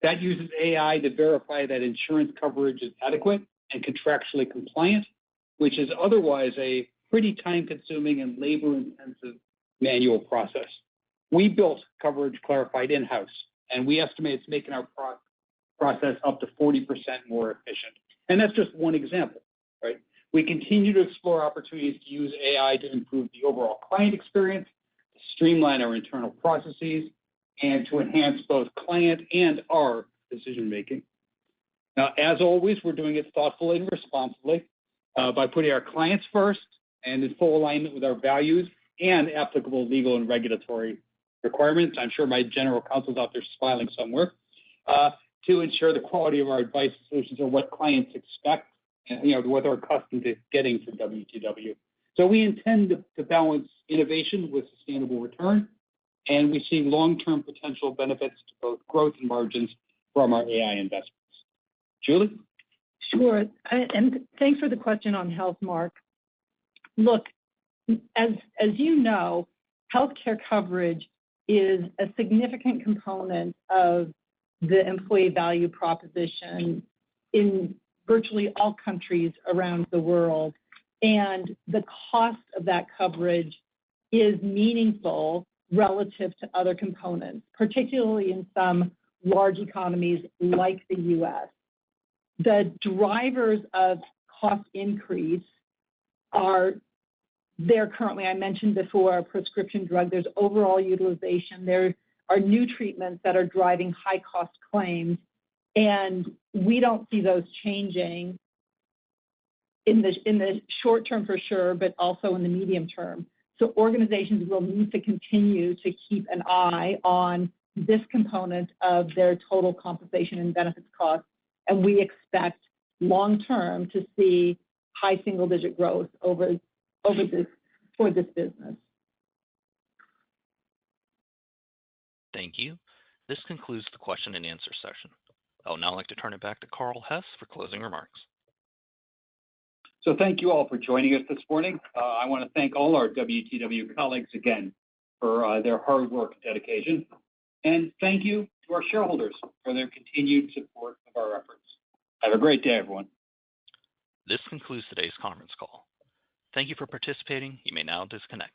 That uses AI to verify that insurance coverage is adequate and contractually compliant, which is otherwise a pretty time-consuming and labor-intensive manual process. We built Coverage Clarified in-house, and we estimate it's making our process up to 40% more efficient. And that's just one example, right? We continue to explore opportunities to use AI to improve the overall client experience, to streamline our internal processes, and to enhance both client and our decision-making. Now, as always, we're doing it thoughtfully and responsibly by putting our clients first and in full alignment with our values and applicable legal and regulatory requirements. I'm sure my general counsel's out there smiling somewhere, to ensure the quality of our advice solutions are what clients expect and, what they're accustomed to getting from WTW. So we intend to balance innovation with sustainable return, and we see long-term potential benefits to both growth and margins from our AI investments. Julie? Sure. And thanks for the question on health, Mark. Look, as you know, healthcare coverage is a significant component of the employee value proposition in virtually all countries around the world. And the cost of that coverage is meaningful relative to other components, particularly in some large economies like the U.S. The drivers of cost increase are there currently. I mentioned before, prescription drug, there's overall utilization. There are new treatments that are driving high-cost claims, and we don't see those changing in the short term for sure, but also in the medium term. So organizations will need to continue to keep an eye on this component of their total compensation and benefits costs, and we expect long-term to see high single-digit growth for this business. Thank you. This concludes the question and answer session. I would now like to turn it back to Carl Hess for closing remarks. So thank you all for joining us this morning. I want to thank all our WTW colleagues again for their hard work and dedication. And thank you to our shareholders for their continued support of our efforts. Have a great day, everyone. This concludes today's conference call. Thank you for participating. You may now disconnect.